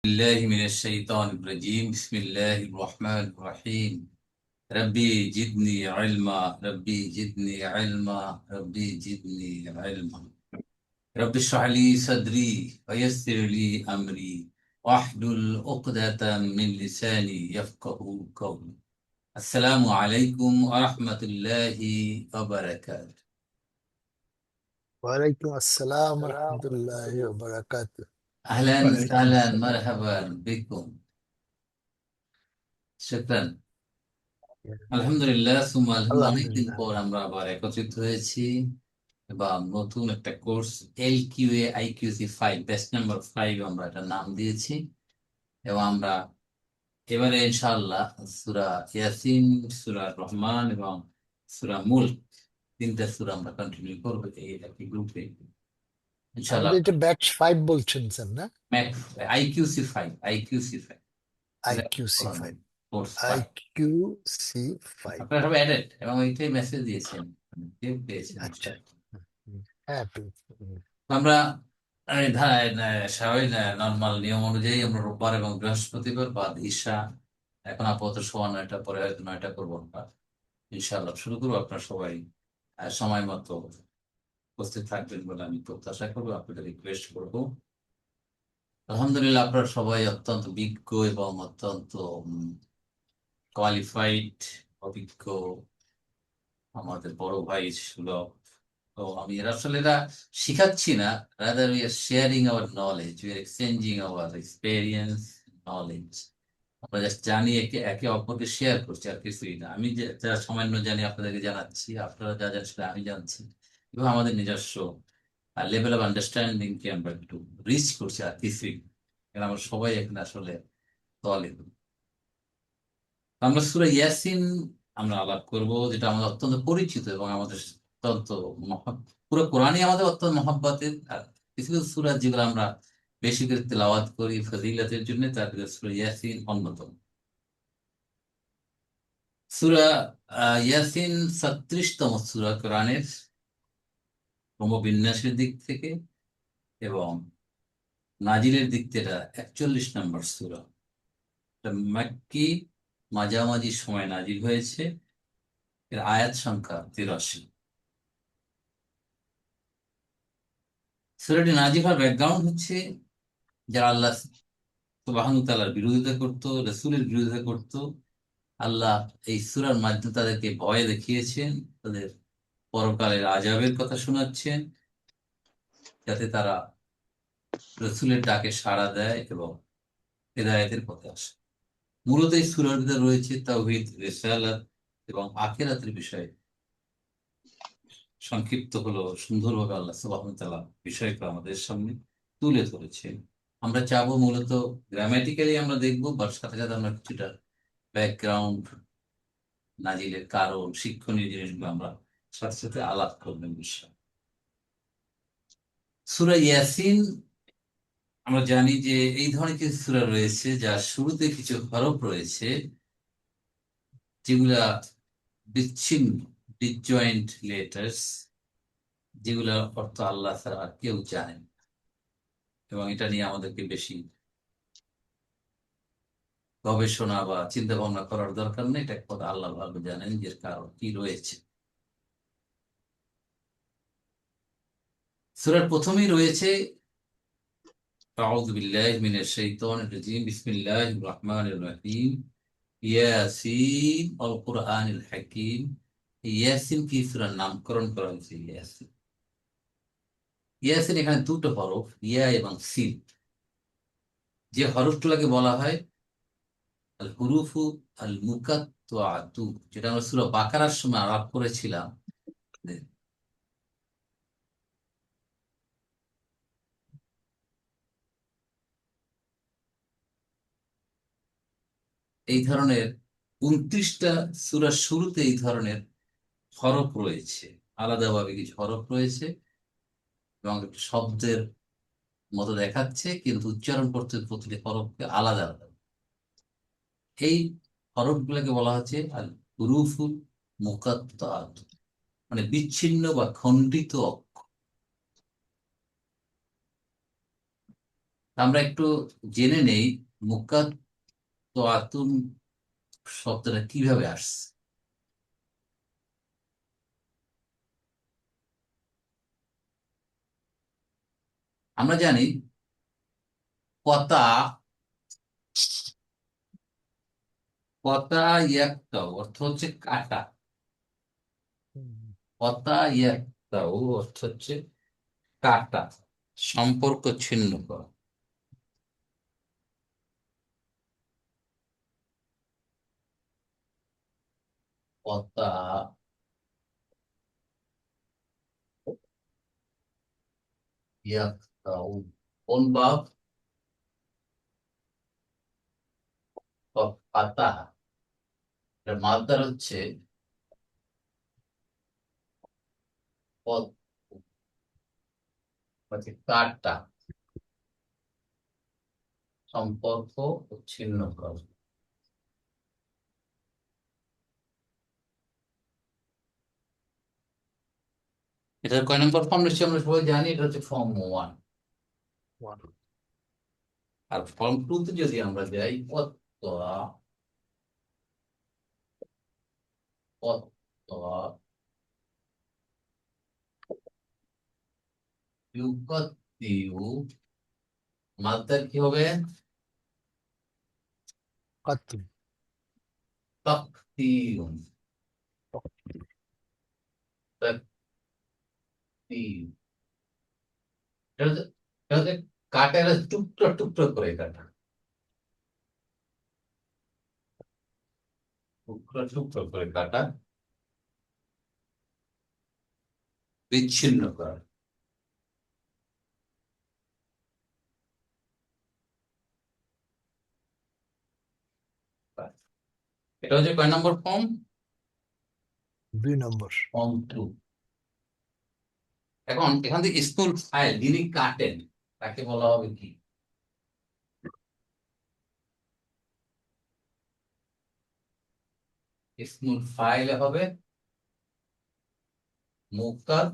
الله من الشيطان الرجيم بسم الله الرحمن الرحيم ربي جدني علما ربي جدني علما ربي جدني علما رب اشرح لي صدري ويسر لي أمري واحلل عقدة من لساني يفقه قولي السلام عليكم ورحمة الله وبركاته ওয়ালাইকুম আসসালাম রহমতুল্লাহ বারাকাত। أهلا ওয়ালাইকুম وسهلا আসসালাম। مرحبا بكم شكرا আলহামদুলিল্লাহ সুম্মা আলহামদুলিল্লাহ অনেকদিন আলহামদুলিল্লাহ। পর আমরা আবার একত্রিত হয়েছি এবং নতুন একটা course LQA IQC 5 best number 5 আমরা এটা নাম দিয়েছি এবং আমরা এবারে ইনশাআল্লাহ সূরা ইয়াসিন, সূরা রহমান এবং সূরা মুলক তিনটা সূরা আমরা কন্টিনিউ করব এই একই গ্রুপে ইনশাআল্লাহ। আমাদের এটা ব্যাচ 5 বলছেন স্যার, না? Max IQC 5 IQC 5। Course 5 IQC 5। আপনারা সবাই অ্যাডেড এবং ওইটাই মেসেজ দিয়েছেন, কেউ পেয়েছেন আচ্ছা। নিশ্চয়ই। হ্যাঁ, please। তো আমরা স্বাভাবিক নর্মাল নিয়ম অনুযায়ী আমরা রোববার এবং বৃহস্পতিবার বাদ ঈশা এখন আপাতত সোয়া 9টা পরে হয়তো 9টা করবো আমরা ইনশাআল্লাহ শুরু করবো। আপনারা সবাই সময় মতো উপস্থিত থাকবেন বলে আমি প্রত্যাশা করবো, আপনাদের রিকোয়েস্ট করবো। আলহামদুলিল্লাহ আপনারা সবাই অত্যন্ত বিজ্ঞ এবং অত্যন্ত কোয়ালিফাইড, অভিজ্ঞ আমাদের বড় ভাই সুলভ। তো আমি আসলে এরা শিখাচ্ছি না, rather we are sharing our knowledge, we are exchanging our experience knowledge. আমরা জাস্ট জানি, একে একে অপরকে শেয়ার করছি, আর কিছুই না। আমি যা সামান্য জানি আপনাদেরকে জানাচ্ছি, আপনারা যা জানেন সেটা আমি জানছি, এবং আমাদের নিজস্ব লেভেল অফ আন্ডারস্ট্যান্ডিং কে আমরা একটু রিচ করছি, আর কিছুই না। কারণ আমরা সবাই এখানে আসলে দলে। আমরা সূরা ইয়াসিন আমরা আলাপ করব, যেটা আমাদের অত্যন্ত পরিচিত এবং আমাদের অত্যন্ত পুরো কোরআনই আমাদের অত্যন্ত মহাব্বতের। আর কিছু কিছু সূরা যেগুলো আমরা বেশি করে তেলাওয়াত করি ফজিলতের জন্য, তার ভিতরে সূরা ইয়াসিন অন্যতম। সূরা ইয়াসিন 36তম সূরা কোরআনের ক্রমবিন্যাসের দিক থেকে, এবং নাজিলের দিক থেকে এটা 41 নম্বর সূরা। এটা মাক্কি, মাঝামাঝি সময় নাজিল হয়েছে। এর আয়াত সংখ্যা 83। সূরাটি নাজিল হওয়ার ব্যাকগ্রাউন্ড হচ্ছে, যারা আল্লাহ সুবহানাহু ওয়া তাআলার বিরোধিতা করত, রাসূলের বিরোধিতা করত, আল্লাহ এই সূরার মাধ্যমে তাদেরকে ভয় দেখিয়েছেন, তাদের পরকালের আযাবের কথা শোনাচ্ছেন, যাতে তারা রাসূলের ডাকে সাড়া দেয় এবং হেদায়েতের পথে আসে। মূলত এই সূরার ভিতরে রয়েছে তাওহীদ, রিসালাত এবং আখিরাতের বিষয়ে সংক্ষিপ্ত হলো সুন্দরভাবে আল্লাহ সুবহানাহু ওয়া তাআলা বিষয়গুলো আমাদের সামনে তুলে ধরেছেন। আমরা চাবো মূলত গ্রামাটিক্যালি আমরা দেখবো, বা সাথে সাথে আমরা কিছুটা ব্যাকগ্রাউন্ড, নাজিলের কারণ, শিক্ষণীয় জিনিসগুলো আমরা সাথে সাথে আলাপ করবেন বিষয়। সূরা ইয়াসিন, আমরা জানি যে এই ধরনের কিছু সূরা রয়েছে যার শুরুতে কিছু হরফ রয়েছে যেগুলা বিচ্ছিন্ন, ডিসজয়েন্ট লেটার্স, যেগুলোর অর্থ আল্লাহ ছাড়া আর কেউ জানেন। এবং এটা নিয়ে আমাদেরকে বেশি গবেষণা বা চিন্তা ভাবনা করার দরকার নেই, এটা কথা আল্লাহ ভালো জানেন যে কারণ কি রয়েছে। সূরার প্রথমেই রয়েছে আউযু বিল্লাহি মিনাশ শাইতানির রাজীম বিসমিল্লাহির রহমানির রহিম ইয়াসিন আল কুরআনিল হাকীম। ইয়াসিন কি সূরার নামকরণ করা হয়েছে ইয়াসিন। ইয়াসিন এখানে দুটো হরফ, ইয়া এবং সিন। যে হরফগুলোকে বলা হয় আল হুরুফু আল মুকাত্তাআতু, যেটা আমরা সূরা বাকারার সময় আলাপ করেছিলাম। এই ধরনের 29টা সূরার শুরুতে এই ধরনের হরফ রয়েছে, আলাদাভাবে কিছু হরফ রয়েছে এবং একটা শব্দের মতো দেখাচ্ছে, কিন্তু উচ্চারণ করতে প্রতিটি হরফকে আলাদা আলাদা। এই হরফগুলোকে বলা হচ্ছে আল হুরুফুল মুকাত্তাআত, মানে বিচ্ছিন্ন বা খণ্ডিত অক্ষর। আমরা একটু জেনে নেই মুকাত্তাতুন শব্দটা কিভাবে আসছে। আমরা জানি কতা কতা ইয়াক্তাউ অর্থ হচ্ছে কাটা। হুম, কতা ইয়াক্তাউ অর্থ হচ্ছে কাটা, সম্পর্ক ছিন্ন করা। কতা ইয়াক্তাউ কোন বাপ? পাতা। এর মাদার হচ্ছে কাটা, সম্পর্ক ছিন্ন করা। এটার কয় নম্বর ফর্ম নিশ্চয়ই আমরা সবাই জানি, এটা হচ্ছে ফর্ম 1। one, আর ফর্ম 2 তে যদি আমরা যাই, কত্তা কত্তা ইউকাত্তিউ, মাদার কি হবে? qatl, তাকতিউ। তাকতিউ এটা হচ্ছে কাটা, এটা টুকরো টুকরো করে কাটা, টুকরো টুকরো করে কাটা, বিচ্ছিন্ন করা। এটা হচ্ছে কয় নম্বর ফর্ম? দুই নম্বর। ফর্ম 2। এখন এখান থেকে স্মুথ ফাইল যিনি কাটেন তাকে বলা হবে কি? স্মুথ ফাইলে হবে মুকাত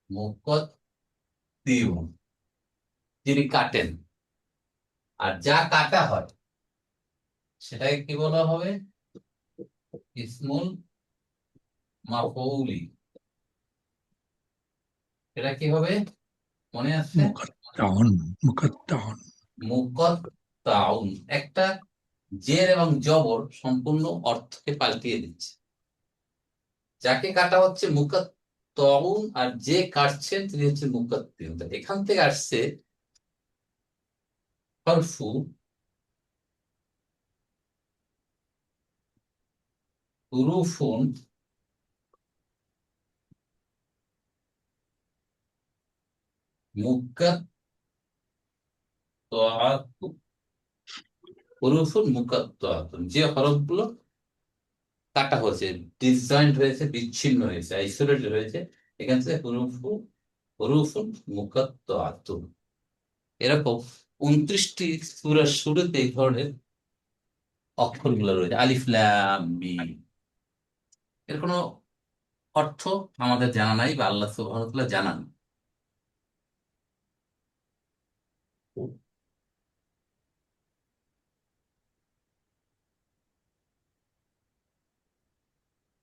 মুকাত্তিউ, যিনি কাটেন। আর যা কাটা হয় সেটাকে কি বলা হবে? ইসমুল মাফউলি। এটা কি হবে মনে আছে? মুকাত্তাউন মুকাত্তাউন মুকাত্তাউন। একটা জের এবং জবর সম্পূর্ণ অর্থকে পাল্টিয়ে দিচ্ছে। যাকে কাটা হচ্ছে মুকাত্তাউন, আর যে কাটছেন তিনি হচ্ছে মুকাত্তিউ। এখান থেকে আসছে হরফু হুরুফুন মুকাত্তাআতু। হুরুফুন মুকাত্তাআতুন, যে হরফগুলো কাটা হয়েছে, ডিসজয়েন্ট হয়েছে, বিচ্ছিন্ন হয়েছে, আইসোলেটেড হয়েছে, এখান থেকে হুরুফুন মুকাত্তাআতুন। এরকম 29টি সূরার শুরুতে এই ধরনের অক্ষরগুলো রয়েছে, আলিফ লাম মিম। এর কোনো অর্থ আমাদের জানা নাই বা আল্লাহ সুবহানাহু ওয়া তাআলা জানান।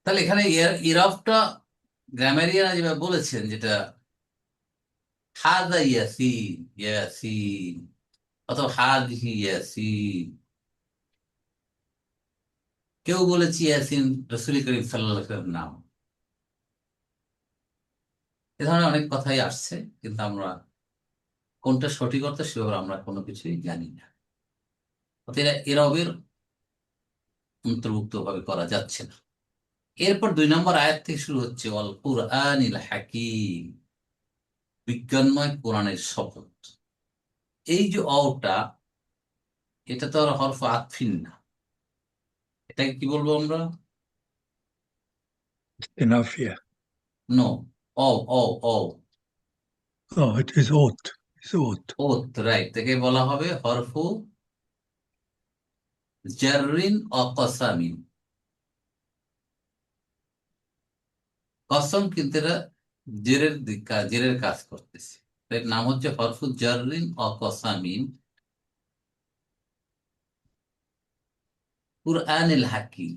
তাহলে এখানে ইরাবটা গ্রামারিয়ান যেভাবে বলেছেন, যেটা হাদা ইয়াসিন ইয়াসিন, অথবা হাদিহি ইয়াসিন, কেউ বলেছে ইয়াসিন রাসূল করিম সাল্লাল্লাহু আলাইহি ওয়াসাল্লামের নাম। এ ধরনের অনেক কথাই আসছে, কিন্তু আমরা কোনটা সঠিক অর্থ সেভাবে আমরা কোনো কিছুই জানি না। অতএব এরা ইরবের অন্তর্ভুক্ত ভাবে করা যাচ্ছে না। এরপর 2 নম্বর আয়াত থেকে শুরু হচ্ছে ওয়াল কুরআনিল হাকিম, বিজ্ঞানময় কোরআনের শপথ। এই যে অটা, এটা তো আর হরফ আতফিন না, এটাকে কি বলবো আমরা? ইনাফিয়া। নো, ও ও ও Oh, it is oath. It's oath. Oath, right. তাকে বলা হবে হরফু জাররিন ও কসামিন। কসম কিন্তু এরা জেরের কাজ করতেছে। এর নাম হচ্ছে হরফুল জাররিন ও কসামিন। কুরআনিল হাকিম,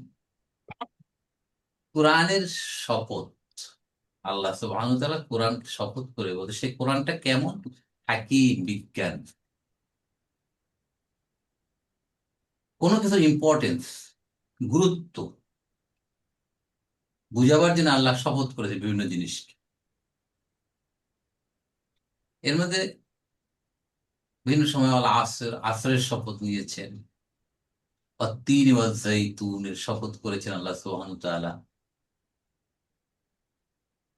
কোরআনের শপথ। আল্লাহ সুবহানাহু ওয়া তাআলা কোরআন শপথ করে বলতে, সেই কোরআনটা কেমন? হাকিম, বিজ্ঞান। কোনো কিছু ইম্পর্টেন্স, গুরুত্ব বুঝাবার জন্য আল্লাহ শপথ করেছে বিভিন্ন জিনিসকে। এর মধ্যে বিভিন্ন সময় আল্লাহ আসরের শপথ নিয়েছেন, তিন ওয়াজ্জাইতুনের শপথ করেছেন আল্লাহ সুবহানাহু ওয়া তাআলা।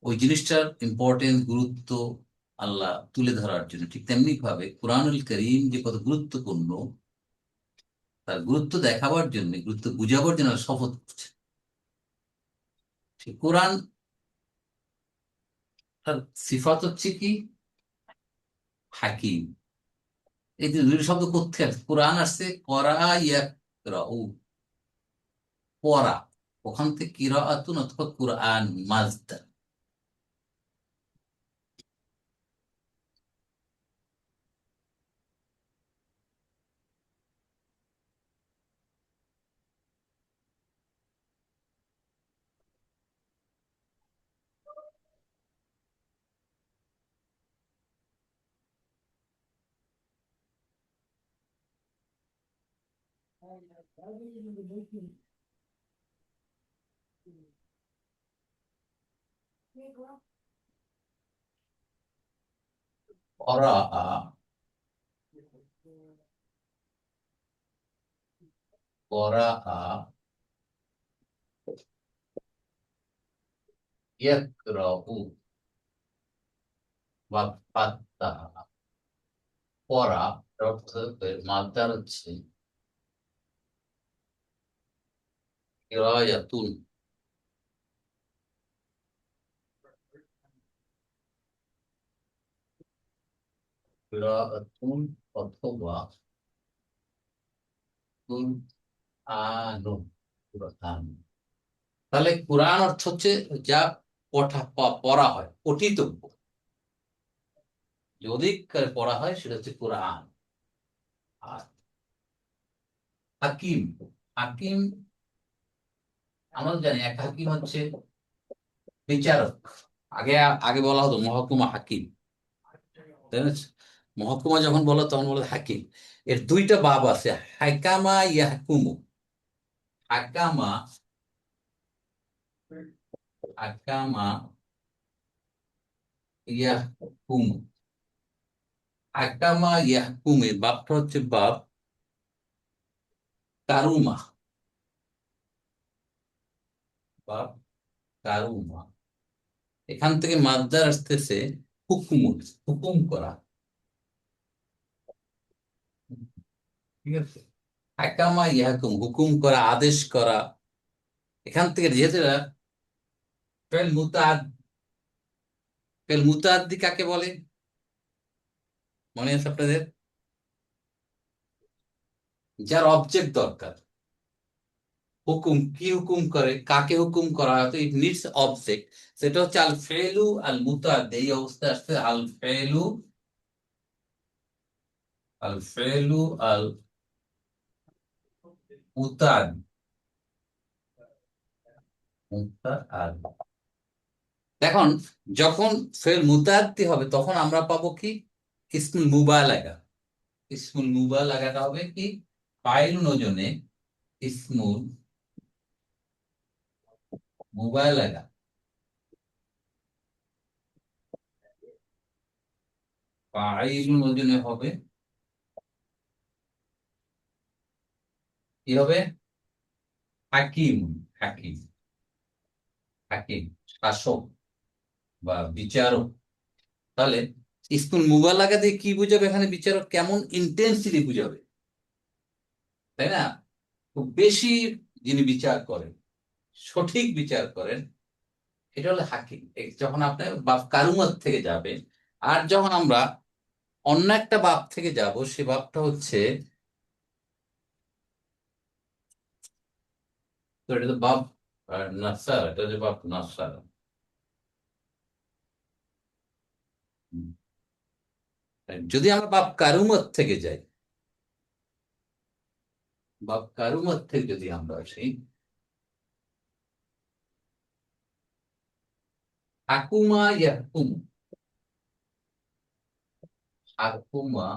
ওই জিনিসটার ইম্পর্টেন্স, গুরুত্ব আল্লাহ তুলে ধরার জন্য। ঠিক তেমনি ভাবে কোরআনুল কারীম যে কত গুরুত্বপূর্ণ, তার গুরুত্ব দেখাবার জন্য, গুরুত্ব বুঝাবার জন্য আল্লাহ শপথ করছে। সেই কোরআন তার সিফাত হচ্ছে কি? হাকিম। এই যে দুই শব্দ কোথায় আসছে? কোরআন আসছে করা, ইয়াকরাউ, পড়া। ওখান থেকে কিরাআতুন অথবা কোরআন মাজদার। করা, করা, ইয়াকরাউ বা ফাত্তাহ। পড়া অর্থ, মাদার হচ্ছে কিরায়াতুন। কিরাআতুন অথবা কুরআনুন, কুরআন। তাহলে কোরআন অর্থ হচ্ছে যা পড়া হয়, পঠিতব্য। যদি পড়া হয় সেটা হচ্ছে কোরআন। আর হাকিম, হাকিম আমরা জানি এক হাকিম হচ্ছে বিচারক। আগে আগে বলা হতো মহকুমা হাকিম, তাই না? মহকুমা যখন বলো তখন বলো হাকিম। এর দুইটা বাব আছে, হাকামা ইয়াহকুমু। হাকামা, হাকামা ইয়াহকুমু। হাকামা ইয়াহকুমু এর বাবটা হচ্ছে বাব কারুমা, বাব কারুমা। এখান থেকে মাদ্দার আসতেছে হুকুমুন, হুকুম করা। ঠিক আছে, হাকামা ইয়াহকুম, হুকুম করা, আদেশ করা। এখান থেকে যেহেতু এরা ফেল মুতাদ, ফেল মুতাদ্দি কাকে বলে মনে আছে আপনাদের? যার অবজেক্ট দরকার। হুকুম কি হুকুম করে, কাকে হুকুম করা হয়, তো ইট নিডস অবজেক্ট। সেটা হচ্ছে আল ফেলু আল মুতাদ্দি। এই অবস্থায় আসছে আল ফেলু, আল ফেলু আল মুতাদ, মুতাদ। এখন যখন ফেল মুতাদ্দি হবে তখন আমরা পাবো কি? ইসমুল মুবালাগা। ইসমুল মুবালাগাটা হবে কি? ফাইলুন ওজনে ইসমুল মুবালাগা। ফাইলুন ওজনে হবে কি হবে? হাকিম, হাকিম, হাকিম শাসক বা বিচারক। তাহলে ইসমুল মুবালাগা দিয়ে কি বুঝাবে? এখানে বিচারক কেমন ইন্টেন্সিটি বুঝাবে, তাই না? খুব বেশি যিনি বিচার করেন, সঠিক বিচার করেন, এটা হলো হাকিম। যখন আপনি বাপ কারুমত থেকে যাবেন, আর যখন আমরা অন্য একটা বাপ থেকে যাব, সে বাপটা হচ্ছে, তো এটা তো বাপ নাসার, এটা হচ্ছে বাপ নাসার। যদি আমরা বাপ কারুমত থেকে যাই, বাপ কারুমত থেকে যদি আমরা আসি, হাকুমা ইয়াহকুম, হাকুমা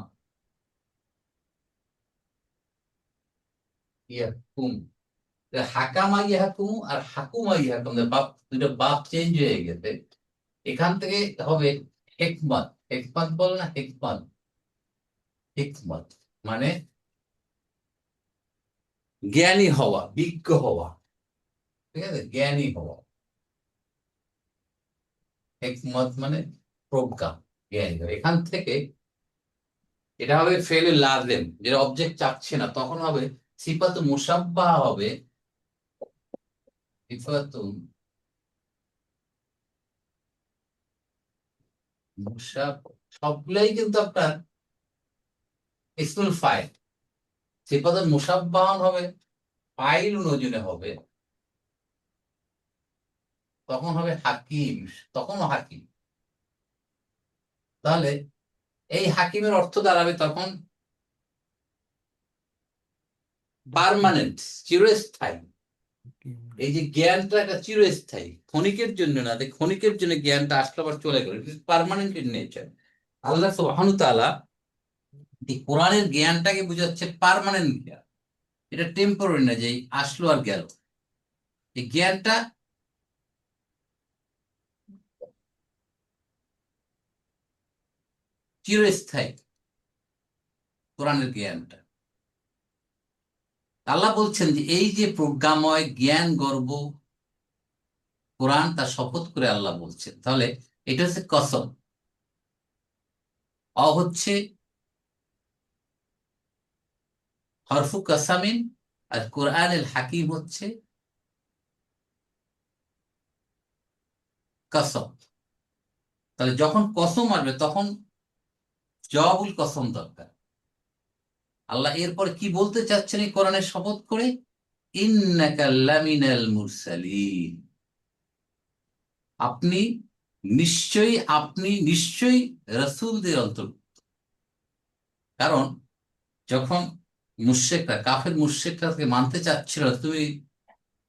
ইয়াহকুম, হাকামা ইয়াহকুম আর হাকুমা ইয়াহকুম, বাপ দুটো বাপ চেঞ্জ হয়ে গেছে। এখান থেকে হবে হেকমত। হেকমত বল না, হেকমত, হিকমত মানে জ্ঞানী হওয়া, বিজ্ঞ হওয়া, ঠিক আছে, জ্ঞানী হওয়া। হিকমত মানে প্রজ্ঞা, জ্ঞানী হওয়া। এখান থেকে এটা হবে ফেলে লাজেম, যেটা অবজেক্ট চাচ্ছে না, তখন হবে সিফাত মুসাব্বাহ হবে, সিফাত মুসাব, সবগুলাই কিন্তু আপনার ইসমুল ফাইল। সিফাত মুসাব্বাহন হবে, ফাইল নজুনে হবে, তখন হবে হাকিম, তখনও হাকিম। তাহলে এই হাকিমের অর্থ দাঁড়াবে তখন পার্মানেন্ট, চিরস্থায়ী। এই যে জ্ঞানটা একটা চিরস্থায়ী, ক্ষণিকের জন্য না, যে ক্ষণিকের জন্য জ্ঞানটা আসলে আবার চলে গেল, পার্মানেন্ট ইন নেচার। আল্লাহ সুবহানাহু তাআলা এই কোরআনের জ্ঞানটাকে বোঝাচ্ছে পার্মানেন্ট জ্ঞান, এটা টেম্পোরারি না যে আসলো আর গেল। এই জ্ঞানটা চিরস্থায়ী, কোরআনের জ্ঞানটা। আল্লাহ বলছেন যে এই যে প্রজ্ঞাময় জ্ঞান গর্ব কোরআন, তার শপথ করে আল্লাহ বলছেন। তাহলে এটা হচ্ছে কসম, হচ্ছে হরফু কাসামিন, আর কোরআনুল হাকিম হচ্ছে কসম। তাহলে যখন কসম আসবে তখন জবাবুল কসম দরকার। আল্লাহ এরপর কি বলতে চাচ্ছেন এই কোরআনের শপথ করে? ইন্নাকা লামিনাল মুরসালিন, আপনি নিশ্চয়ই, আপনি নিশ্চয়ই রাসূলদের অন্তর্ভুক্ত। কারণ যখন মুশরিকরা, কাফের মুশরিকরা তাকে মানতে চাচ্ছিল, তুমি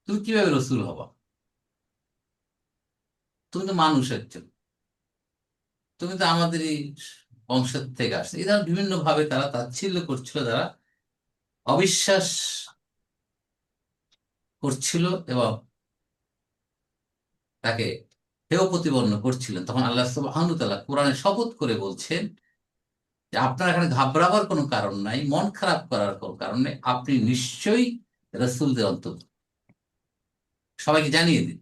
তুমি কিভাবে রসুল হবা? তুমি তো মানুষ একজন, তুমি তো আমাদেরই বংশের থেকে আসছে। এই ধরনের বিভিন্ন ভাবে তারা তাচ্ছিল্য করছিল, তারা অবিশ্বাস করছিল এবং তাকে হেয় প্রতিপন্ন করছিলেন। তখন আল্লাহ সুবহানাহু ওয়া তাআলা কোরআনে শপথ করে বলছেন যে আপনার এখানে ঘাবড়াবার কোনো কারণ নাই, মন খারাপ করার কোনো কারণ নেই, আপনি নিশ্চয়ই রাসূলদের অন্তর্ভুক্ত। সবাইকে জানিয়ে দিন।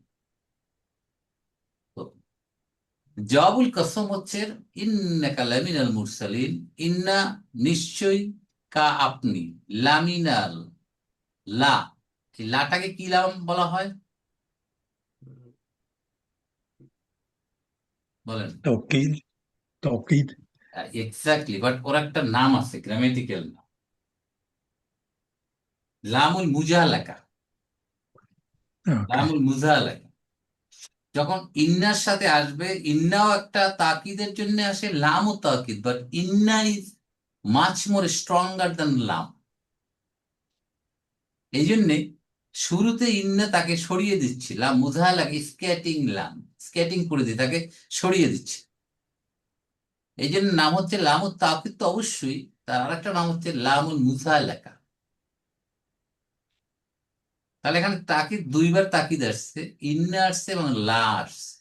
তো জবাবুল কসম হচ্ছে ইন্নাকা লামিনাল মুরসালিন, ইন্না নিশ্চয়ই, কা আপনি, লামিনাল, লা, এই লাটাকে কি লাম বলা হয় বলেন? توكيد. توكيد. এক্স্যাক্টলি, বাট ওর একটা নাম আছে, গ্রামেটিক্যাল নাম, লামুল মুজালাকা, اوكي. লামুল মুজালাকা। যখন ইন্নার সাথে আসবে, ইন্নাও একটা তাকিদের জন্য আসে, লামও তাকিদ, বাট ইন্না is much more stronger than লাম। এই জন্যে শুরুতে ইন্না তাকে সরিয়ে দিচ্ছি, লাম মুজালাকা, স্কেটিং, লাম স্কেটিং করে দিয়ে তাকে সরিয়ে দিচ্ছে। এই জন্য নাম হচ্ছে লামুত তাকিদ, তো অবশ্যই তার আরেকটা নাম হচ্ছে লামুল মুজালাকা। তাহলে এখানে তাকিদ, দুইবার তাকিদ আসছে, ইন্না আসছে এবং লা আসছে।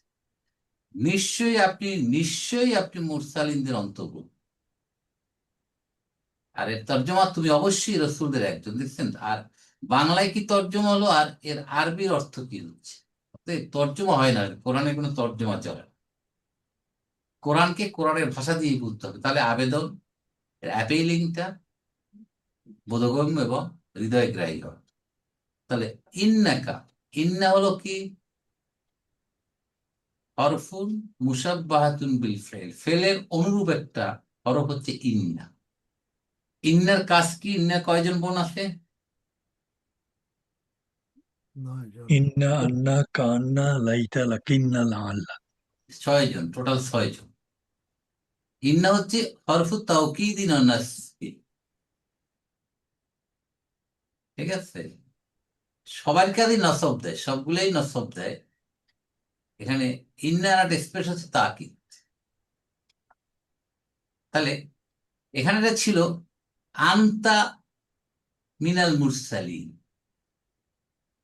নিশ্চয়ই আপনি, নিশ্চয়ই আপনি মুরসালিনদের অন্তর্ভুক্ত। আর এর তর্জমা তুমি অবশ্যই রসুলদের একজন, দেখছেন। আর বাংলায় কি তর্জমা হলো, আর এর আরবির অর্থ কি হচ্ছে? অতএব তর্জমা হয় না, কোরআনে কোনো তর্জমা চলে না। কোরআনকে কোরআনের ভাষা দিয়ে বুঝতে হবে, তাহলে আবেদন, এর অ্যাপিলিংটা বোধগম্য এবং হৃদয়গ্রাহী হবে। তাহলে ইন্নাকা, ইন্না হলো কি? হরফুন মুসাব্বাহাতুন বিল ফেল, ফেলের অনুরূপ একটা হরফ হচ্ছে ইন্না। ইন্নার কাজ কি? ইন্না কয়জন বোন আছে? 9 জন। إن أنا كأن ليت لكن لعل. 6 জন, টোটাল 6 জন। ইন্না হচ্ছে হরফু তাওকীদিন ওয়া নাসবি, ঠিক আছে? সবার কাজই নসব দেয়, সবগুলোই নসব দেয়। এখানে ইন্নার একটা স্পেস হচ্ছে তাকিদ। তাহলে এখানে এটা ছিল আনতা মিনাল মুরসালিন,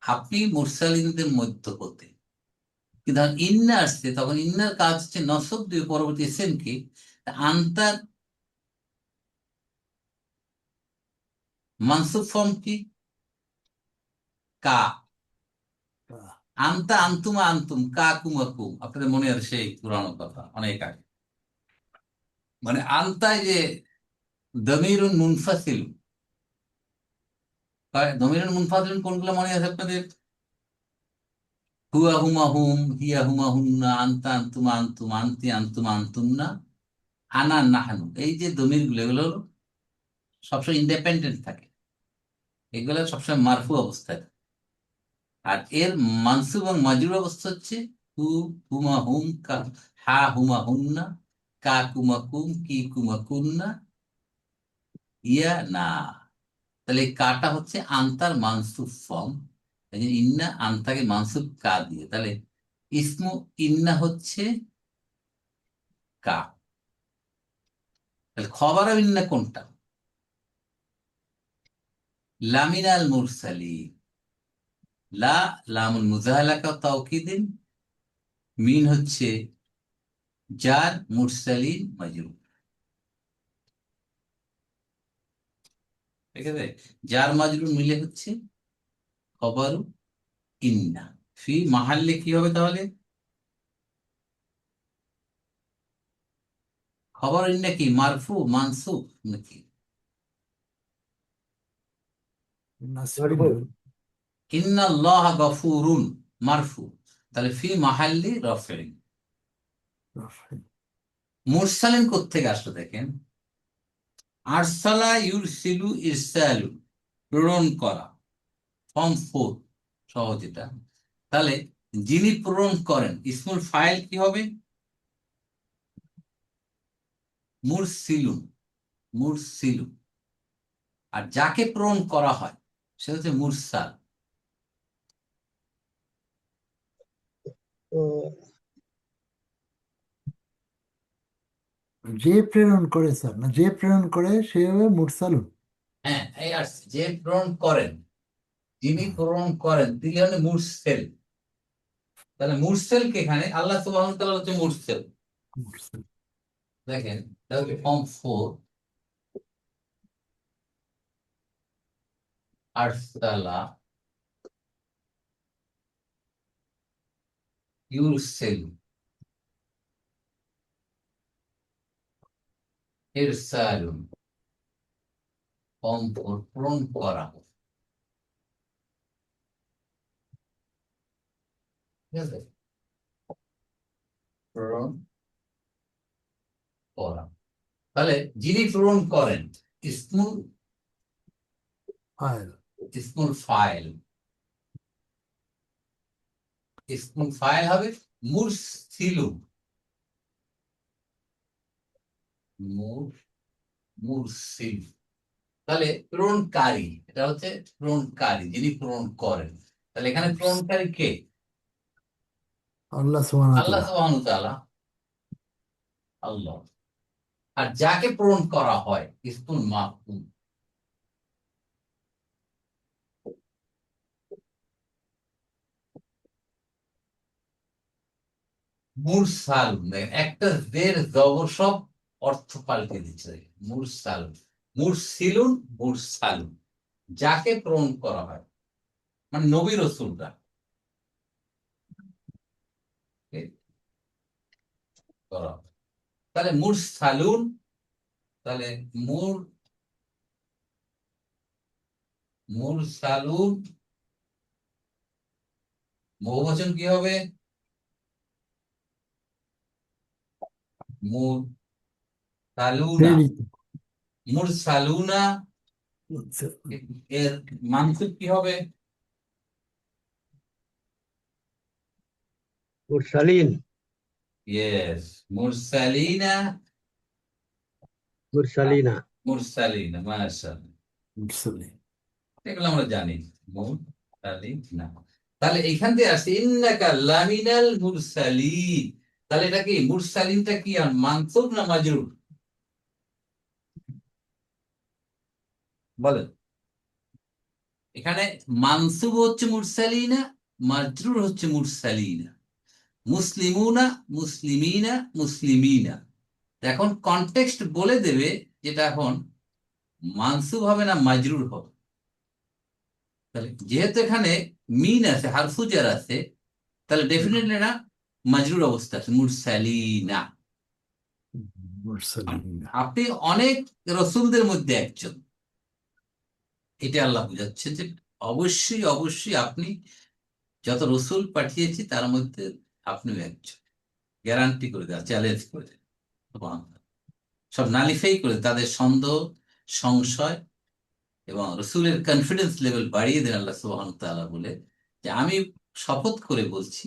আপনি মুরসালিনদের মধ্য হতে। কিন্তু যখন ইন্না আসছে তখন ইন্নার কাজ হচ্ছে নসব দিয়ে পরবর্তী এসেন কি আনতার মানসুব ফর্ম কি কা, আনতা আনতুমা আনতুম কা কুমা কুম, আপনাদের মনে আছে সেই পুরানো কথা অনেক আগে। মানে আনতায় যে দমিরুন মুনফাসিল, দমিরুন মুনফাসিল কোনগুলো মনে আছে আপনাদের? হুয়া হুমা হুম, হিয়া হুমা হুন্না, আনতা আনতুমা আনতুম, আনতি আনতুমা আনতুন্না, আনা নাহানু। এই যে দমির গুলো এগুলো সবসময় ইন্ডিপেন্ডেন্ট থাকে, এগুলো সবসময় মারফু অবস্থায় থাকে। আর এর মানসুব এবং মাজরুর অবস্থা হচ্ছে হু হুমা হুম, কা হা হুমা হুন্না, কা কুমা কুম, কি কুমা কুন্না, ইয়া না। তাহলে এই কাটা হচ্ছে আনতার মানসুব ফর্ম। এই যে ইন্না আনতাকে মানসুব কা দিয়ে, তাহলে ইসমু ইন্না হচ্ছে কা। তাহলে খবর ইন্না কোনটা? লামিনাল মুরসালিন। লা লামুল মুজাহালাকা তাওকিদিন, মিন হচ্ছে জার, মুরসালিন মাজরুর, ঠিক আছে? জার মাজরুর মিলে হচ্ছে খবর ইন্না। ফি মাহাল্লে কি হবে তাহলে? খবর ইন্না কি মারফু মানসুব নাকি? নাসবিন মারফু। ইন্নাল্লাহ গফুরুন মারফু, তাহলে ফি মাহাল্লি রফিন। মুরসালিন কোত্থেকে আসলো দেখেন, আরসালা ইউরসিলু ইরসালু, প্রেরণ করা, ফর্ম 4 সহজ এটা। তাহলে যিনি প্রেরণ করেন ইসমুল ফাইল কি হবে? মুরসিলুন, মুরসিলুন। আর যাকে প্রেরণ করা হয় সে হচ্ছে মুরসাল। যে প্রেরণ করে স্যার, না যে প্রেরণ করে সে হবে মুরসালুন। হ্যাঁ, এই আসছে যে প্রেরণ করেন, যিনি প্রেরণ করেন তিনি হলেন মুরসেল। তাহলে মুরসেলকে এখানে আল্লাহ সুবহানাহু ওয়া তাআলা হচ্ছে মুরসেল। মুরসাল। দেখেন তাহলে ফর্ম 4, আরসালা ইউরসেল ইরসালুন, ফর্ম 4 প্রেরণ করা, ঠিক আছে? প্রেরণ করা। তাহলে যিনি প্রেরণ করেন ইসমুল, ফাইল। ইসমুল ফাইল, ইসমুল ফাইল হবে মুরসিলু, মুরসিল। তাহলে প্রেরণকারী, এটা হচ্ছে প্রেরণকারী, যিনি প্রেরণ করেন। তাহলে এখানে প্রেরণকারী কে? আল্লাহ সুবহানাহু ওয়া আল্লাহ তাআলা। সুবহানাহু ওয়া তাআলা, আল্লাহ। আর যাকে প্রেরণ করা হয় ইসমুল মাফউল, মুরসাল। একটা দের জবর সব অর্থ পাল্টে দিচ্ছে। মুরসাল, মুরসিলুন, মুরসালুন, যাকে প্রেরণ করা হয়, মানে নবী রাসূলরা কে করা হয়। তাহলে মুরসালুন, তাহলে মুরসালুন বহুবচন কি হবে? মুরসালুনা, প্রেরিত। মুরসালুনা। এর মানসুব কি হবে? মুরসালিন। ইয়েস, মুরসালিনা মুরসালিনা। মুরসালিনা, মাশাআল্লাহ, মুরসালিন। এগুলো আমরা জানি। মুরসালিনা, তাহলে এখান থেকে আসছে ইন্নাকা লামিনাল মুরসালিন। তাহলে এটা কি মুরসালিনটা কি আর মানসুব না মাজরুর? বলেন। এখানে মানসুব হচ্ছে মুরসালিনা, মাজরুর হচ্ছে মুরসালিনা। মুসলিমুনা, মুসলিমিনা, মুসলিমিনা। এখন কনটেক্সট বলে দেবে যেটা এখন মানসুব হবে না মাজরুর হবে। তাহলে যেহেতু এখানে মিন আছে, হারফু জার আছে, তাহলে ডেফিনেটলি না মাজরুর অবস্থা আছে, মুরসালিনা। মুরসালিন। আপনি অনেক রসুলদের মধ্যে একজন, এটা আল্লাহ বুঝাচ্ছে যে অবশ্যই অবশ্যই আপনি যত রসুল পাঠিয়েছি তার মধ্যে আপনিও একজন। গ্যারান্টি করে দেওয়া, চ্যালেঞ্জ করে দেওয়া, সুবহানাল্লাহ। সব নালিফাই করে তাদের সন্দেহ, সংশয় এবং রসুলের কনফিডেন্স লেভেল বাড়িয়ে দেন আল্লাহ সুবহানাহু ওয়া তাআলা বলে যে আমি শপথ করে বলছি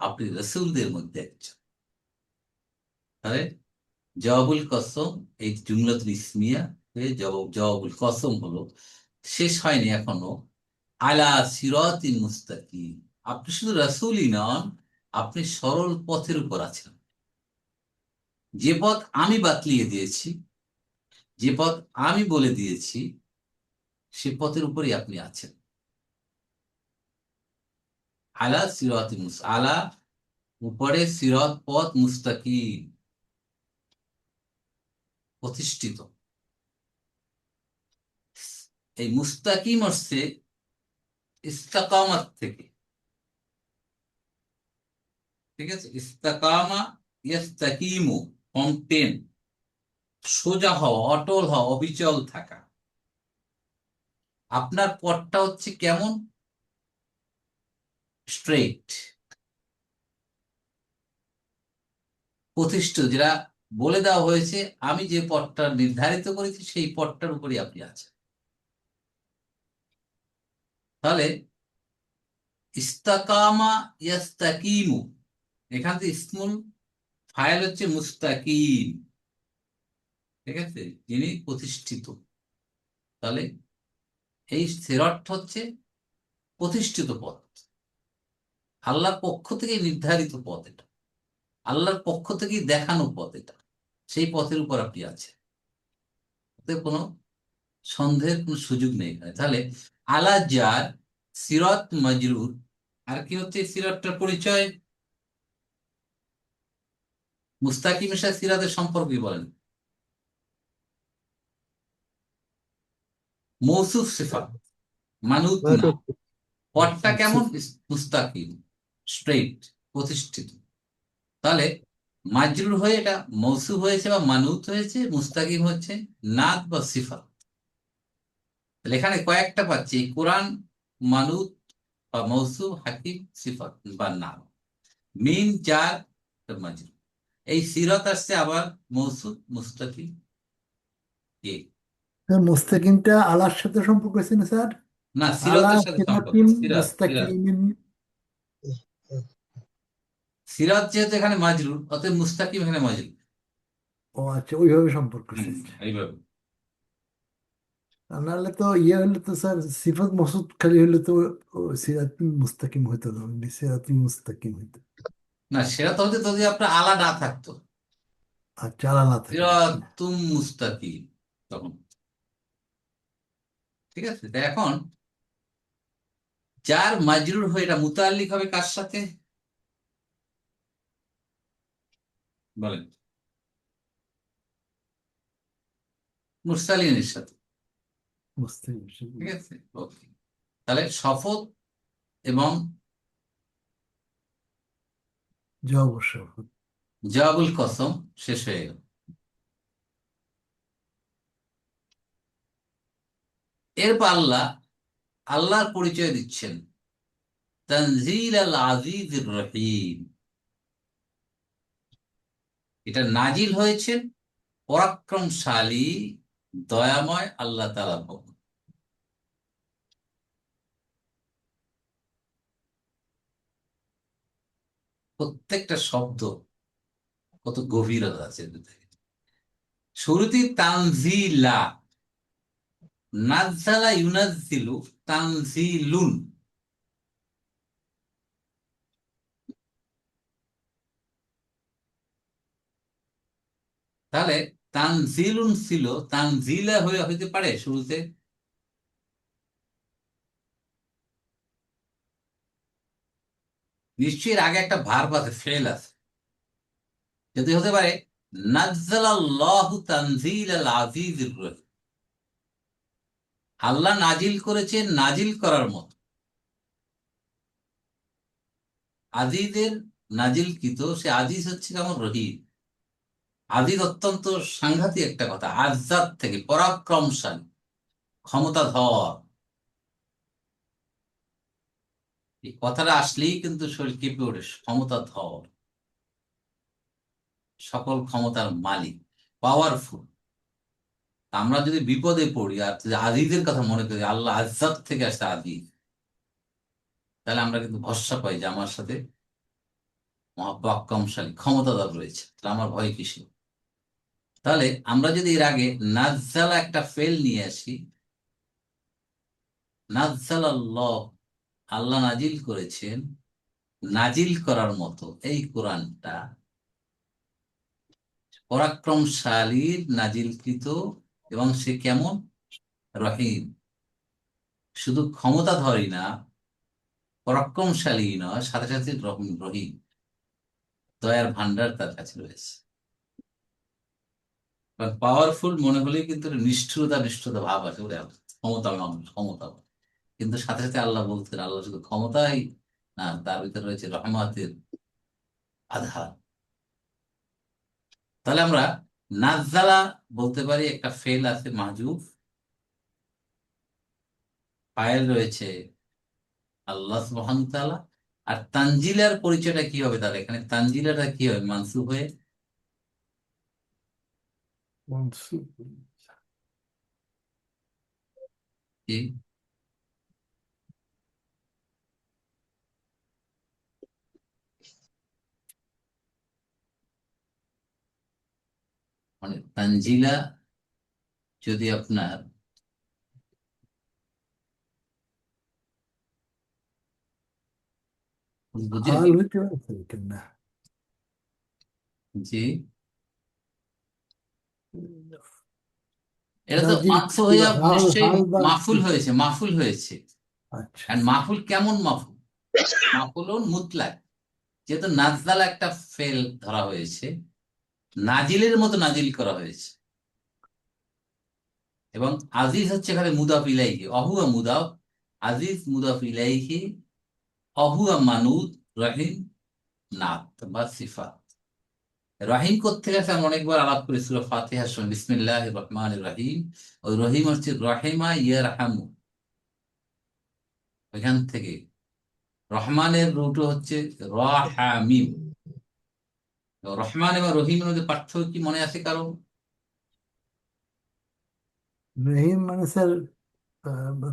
আপনি রসুলদের মধ্যে একজন। তাহলে জবাবুল কসম, এই জুমলাতুল ইসমিয়া হয়ে জবাবুল কসম হলো, শেষ হয়নি এখনো। আলা সিরাতিন মুস্তাকিম, আপনি শুধু রাসূলই নন, আপনি সরল পথের উপর আছেন। যে পথ আমি বাতলিয়ে দিয়েছি, যে পথ আমি বলে দিয়েছি, সে পথের উপরই আপনি আছেন। আলা সিরাতিন আলা, উপরে, সিরাত পথ, মুস্তাকিম প্রতিষ্ঠিত। এই মুস্তাকিম হচ্ছে ইস্তাকামাত থেকে, ঠিক আছে? ইস্তাকামা ইয়াস্তাকিমু, কমটেন, সোজা হওয়া, অটল হওয়া, অবিচল থাকা। আপনার পথটা হচ্ছে কেমন? স্ট্রেইট, প্রতিষ্ঠিত, যেটা বলে দেওয়া হয়েছে আমি যে পথটা নির্ধারিত করেছি সেই পথটার উপরই আপনি আছেন। তাহলে ইস্তাকামা ইয়াস্তাকিমু, এখান থেকে ইসমুল ফাইল হচ্ছে মুস্তাকিম, ঠিক আছে, যিনি প্রতিষ্ঠিত। তাহলে এই সিরাত হচ্ছে প্রতিষ্ঠিত পথ, আল্লাহর পক্ষ থেকে নির্ধারিত পথ, এটা আল্লাহর পক্ষ থেকেই দেখানো পথ, এটা সেই পথের উপর আপনি আছেন। এতে কোনো সন্দেহের কোনো সুযোগ নেই এখানে। তাহলে আলা জার, সিরাত মাজরুর, আর কি হচ্ছে সিরাতটার পরিচয়? মুস্তাকিমের সাথে সিরাতের সম্পর্ক কি বলেন? মৌসুফ সিফাত, মানুত না। মাসুদ। পথটা কেমন? মুস্তাকিম, স্ট্রেইট, প্রতিষ্ঠিত। তাহলে মাজরুর হয়ে এটা মৌসুফ হয়েছে বা মানুত হয়েছে, মুস্তাকিম হচ্ছে নাত বা সিফাত। তাহলে এখানে কয়েকটা পাচ্ছি, কোরআন মানুত বা মৌসুফ, হাকিম সিফাত বা নাম, মিন জার মাজরুর। এই সিরাত আসছে আবার মৌসুফ, মুস্তাকিম, কি মুস্তাকিমটা আলার সাথে সম্পর্ক আছে না স্যার? না, আলা সিরাতের সাথে সম্পর্ক, সিরাতিন সিরাত সিরাত। মুস্তাকিমিন। সিরাত যেহেতু এখানে মাজরুর, অতএব মুস্তাকিম এখানে মাজরুর। ও আচ্ছা, ওইভাবে সম্পর্ক আছে। এইভাবে। আর নাহলে তো ইয়ে হলে তো স্যার সিফাত মসুদ খালি হলে তো ও সিরাতিন মুস্তাকিম হইতো না, এমনি সিরাতিন মুস্তাকিম হইতো। না, সেটা তো হচ্ছে যদি আপনার আলা না থাকতো, আর চালা না থাকে। সিরাতুম মুস্তাকিম, তখন ঠিক আছে। তা এখন যার মাজরুর হয়ে এটা মুতাল্লিক হবে কার সাথে বলেন? মুরসালিনের সাথে, মুস্তাকিম ঠিক আছে। ওকে, তাহলে শপথ এবং জবাব শপথ। জবাবুল কসম শেষ হয়ে গেল। এরপর আল্লাহ আল্লাহর পরিচয় দিচ্ছেন, তানজিল আল আজিজির রহিম। এটা নাজিল হয়েছে পরাক্রমশালী, দয়াময় আল্লাহ তাআলার পক্ষ। প্রত্যেকটা শব্দ কত গভীরতা আছে এর ভিতরে। শুরুতেই তানজিলা, নাজ্জালা ইউনাজ্জিলু, তানজিলুন। তাহলে তানজিলুন ছিল, তানজিলা হয়ে হইতে পারে শুরুতে? নিশ্চয়ই এর আগে একটা ভার্ব আছে, ফেল আছে। যদি হতে পারে নাজ্জালাল্লাহু তানজিলাল আজিজির রহিম, আল্লাহ নাজিল করেছেন নাজিল করার মতো। আজিজের নাজিলকৃত, সে আজিজ হচ্ছে কেমন, রহিম। আজিজ অত্যন্ত সাংঘাতিক একটা কথা, আজ্জাদ থেকে পরাক্রমশালী, ক্ষমতাধর। এই কথাটা আসলেই কিন্তু শরীর কেঁপে ওঠে, ক্ষমতাধর, সকল ক্ষমতার মালিক, পাওয়ারফুল। আমরা যদি বিপদে পড়ি আর যদি আজিজের কথা মনে করি, আল্লাহ আজ্জাদ থেকে আসছে আজিজ, তাহলে আমরা কিন্তু ভরসা পাই যে আমার সাথে মহাপরাক্রমশালী ক্ষমতাধর রয়েছে, তাহলে আমার ভয় কিসে। তাহলে আমরা যদি এর আগে নাজ্জালা একটা ফেল নিয়ে আসি, নাজ্জালাল্লাহ, আল্লাহ নাজিল করেছেন নাজিল করার মতো এই কোরআনটা, পরাক্রমশালীর নাজিলকৃত, এবং সে কেমন, রহিম। শুধু ক্ষমতাধরই না, পরাক্রমশালী নয়, সাথে সাথে রহিম, দয়ার ভান্ডার তার কাছে রয়েছে। পাওয়ারফুল মনে হলেই কিন্তু একটা নিষ্ঠুরতা নিষ্ঠুরতা ভাব আছে, ওরে ক্ষমতা মানুষ, ক্ষমতা। কিন্তু সাথে সাথে আল্লাহ বলতেন, আল্লাহ শুধু ক্ষমতাই না, তার ভিতরে রয়েছে রহমতের আধার। তাহলে আমরা নাজ্জালা বলতে পারি একটা ফেল আছে মাহজুব, ফাইল রয়েছে আল্লাহ সুবহানাহু ওয়া তাআলা। আর তানজিলার পরিচয়টা কি হবে, তাহলে এখানে তানজিলাটা কি হবে, মানসুব হয়ে মনসুব। কি, মানে তানজিলা যদি আপনার বুঝলেন, হাল হইতে পারে কিনা। জি, এটা তো নাজিল মানসুব হয়ে যাওয়া হাল নিশ্চয়ই হাল বা মাহফুল হয়েছে, মাহফুল হয়েছে। আচ্ছা। আর মাহফুল কেমন মাহফুল, মাহফুলুন মুতলাক। যেহেতু নাজদাল একটা ফেল ধরা হয়েছে, নাজিলের মতো নাজিল করা হয়েছে। এবং আজিজ হচ্ছে এখানে মুদাফ ইলাইহি, অহুয়া মুদাফ, আজিজ মুদাফ ইলাইহি, অহুয়া মানুদ, রহিম নাত বা সিফাত। রহিম কোত্থেকে আছে আমরা অনেকবার আলাপ করি সূরা ফাতিহার সময়, বিসমিল্লাহির রহমানির রহিম। ওই রহিম হচ্ছে রহিমা ইয়ারহামু, ওইখান থেকে। রহমানের রুট হচ্ছে রাহামিম। রহমান এবং রহিমের মধ্যে পার্থক্য কি মনে আছে কারো? রহিম মানে স্যার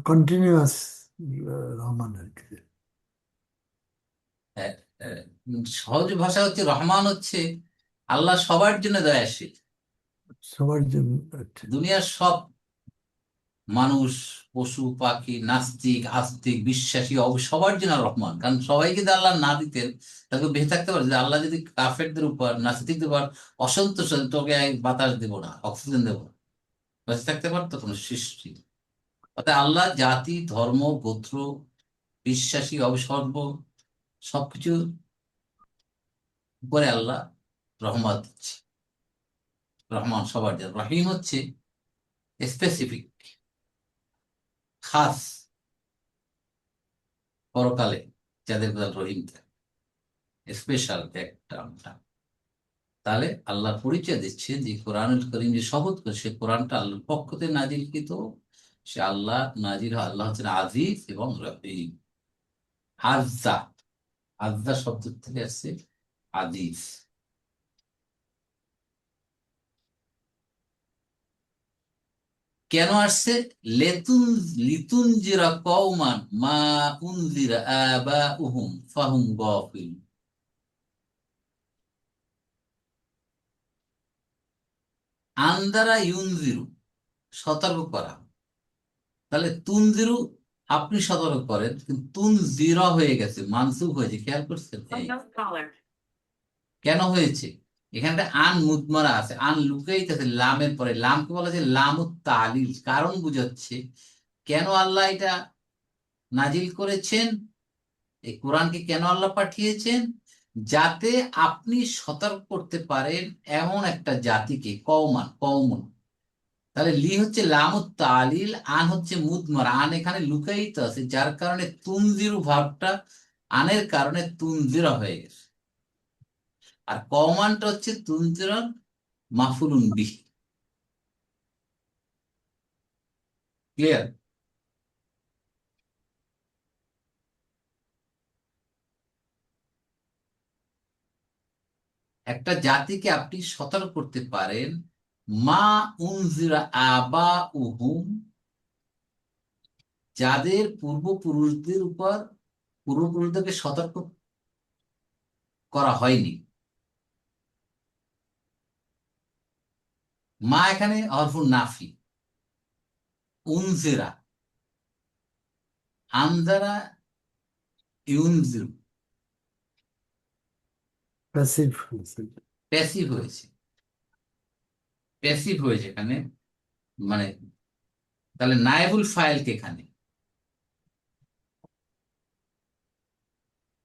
কন্টিনিউয়াস রহমান আর কি। আহ, সহজ ভাষা হচ্ছে রহমান হচ্ছে আল্লাহ সবার জন্য দয়াশীল। সবার জন্য। আচ্ছা। দুনিয়ার সব মানুষ, পশু পাখি, নাস্তিক আস্তিক বিশ্বাসী সবার জন্য রহমান, কারণ সবাই যদি আল্লাহ না দিতেন তাকে বেঁচে থাকতে পারে। যদি আল্লাহ যদি কাফেরদের উপর, নাস্তিকদের উপর অসন্তোষ হতেন, তোকে বাতাস দেবো না, অক্সিজেন দেবো না, বেঁচে থাকতে পারতো কোনো সৃষ্টি। অর্থাৎ আল্লাহ জাতি ধর্ম গোত্র বিশ্বাসী অবসর্ব সবকিছু উপরে আল্লাহ রহমত দিচ্ছে। রহমান সবার জন্য, রহিম হচ্ছে স্পেসিফিক, খাস, পরকালে যাদের প্রতি রহিম থাকে, স্পেশাল একটা। তাহলে আল্লাহ পরিচয় দিচ্ছে যে কোরআনুল করিম যে শপথ করে, সে কোরআনটা আল্লাহর পক্ষ থেকে নাজিলকৃত। সে আল্লাহ নাজির, আল্লাহ হচ্ছেন আজিজ এবং রহিম। আজ্জা, আজ্জা শব্দ থেকে আসছে আজিজ। কেন আসছে, লেতুন লিতুনজিরা কওমান মা উনজিরা আবাউহুম ফাহুম গাফিল। আন্দারা ইউনজিরু, সতর্ক করা। তাহলে তুনজিরু আপনি সতর্ক করেন, কিন্তু তুনজিরা হয়ে গেছে, মানসুখ হয়েছে, খেয়াল করছেন? এই কেন হয়েছে? এখানটা আন মুদমারা আছে, আন লুকাইতেছে লামের পরে, লামকে বলা যায় লামুত তালিল, কারণ বুঝাচ্ছে কেন আল্লাহ এটা নাজিল করেছেন, এই কোরআনকে কেন আল্লাহ পাঠিয়েছেন, যাতে আপনি সতর্ক করতে পারেন এমন একটা জাতিকে, কওমান, কওমন। তাহলে লি হচ্ছে লামুত তালিল, আন হচ্ছে মুদমারা, আন এখানে লুকায়িত আছে, যার কারণে তুনজিরু ভাবটা আনের কারণে তুনজিরা হয়ে গেছে। আর কওমানটা হচ্ছে তুনজিরার মাফুলুন বিহি। ক্লিয়ার? একটা জাতিকে আপনি সতর্ক করতে পারেন, মা উনজিরা আবা উহুম, যাদের পূর্বপুরুষদের উপর, পূর্বপুরুষদেরকে সতর্ক করা হয়নি। মা এখানে হরফুন নাফি, উনজিরা, আনজারা, ইউনজিরু, প্যাসিভ। প্যাসিভ হয়েছে, প্যাসিভ হয়েছে এখানে, মানে তাহলে নায়েবুল ফাইলকে এখানে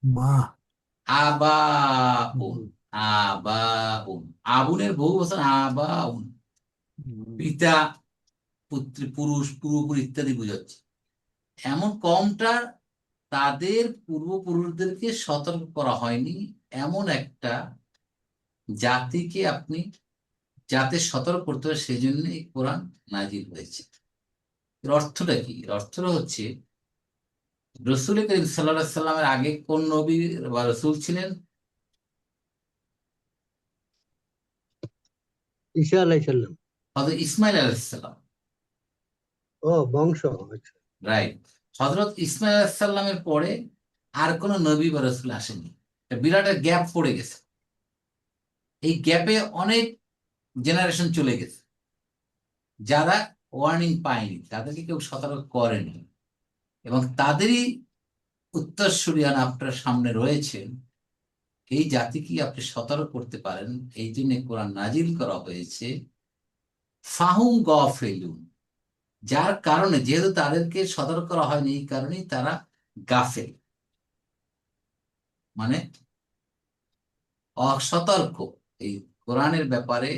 মা। আবাউন, আবাউন, আবুনের বহু বচন আবাউন, পিতা, পুত্র, পুরুষ, পূর্বপুরুষ ইত্যাদি বোঝাচ্ছে। এমন কমটা তাদের পূর্বপুরুষদেরকে সতর্ক করা হয়নি, এমন একটা জাতিকে আপনি যাতে সতর্ক করতে হবে, সেই জন্য এই কোরআন নাজিল হয়েছে। এর অর্থটা কি? এর অর্থটা হচ্ছে রসুল করিম সাল্লাল্লাহু আলাইহি সাল্লামের আগে কোন নবী বা রসুল ছিলেন? ঈসা আলাইসাল্লাম। হযরত ইসমাইল আলাইহিস সালাম। ও বংশ, আচ্ছা। রাইট। হযরত ইসমাইল আলাইহিস সালামের পরে আর কোন নবী বা রসুল আসেনি। একটা বিরাট গ্যাপ পড়ে গেছে। এই গ্যাপে অনেক জেনারেশন চলে গেছে, যারা ওয়ার্নিং পায়নি, তাদেরকে কেউ সতর্ক করেনি, এবং তাদেরই উত্তরসূরিয়ান আপনার সামনে রয়েছেন। এই জাতিকে আপনি সতর্ক করতে পারেন, এই জন্য কোরআন নাজিল করা হয়েছে। ফাহুম গাফিলুন, যার কারণে, যেহেতু তাদেরকে সতর্ক করা হয়নি, এই কারণেই তারা গাফেল, মানে অসতর্ক। এই কোরআনের ব্যাপারে,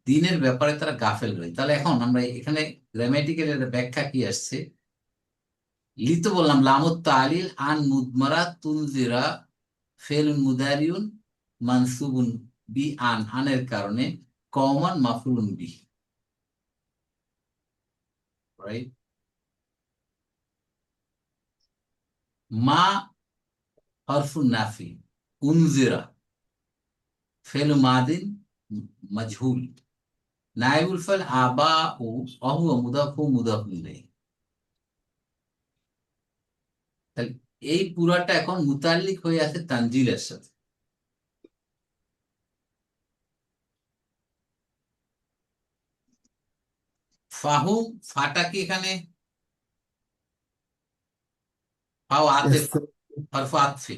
দিনের ব্যাপারে তারা গাফেল রয়েছে। তাহলে এখন আমরা এখানে গ্রামাটিক্যাল ব্যাখ্যা কি আসছে? লিত বললাম লামুত তালিল, আন মুদমারা, তুনজিরা ফেলুন মুদারিউন মানসুবুন বি আন, আনের কারণে, কওমান মাফুলুন বি, রাইট? মা হরফুন নাফি, উনজিরা ফেলু মাদিন মজহুল, নাইবুল ফাইল আবা ও অহুয়া মুদাফু মুদাফু ইলাইহি। তাহলে এই পুরাটা এখন মুতাল্লিক হয়ে আছে তানজিলের সাথে। ফাহুম, ফাটা কি এখানে ফাও আতিফ, হরফ আতফি,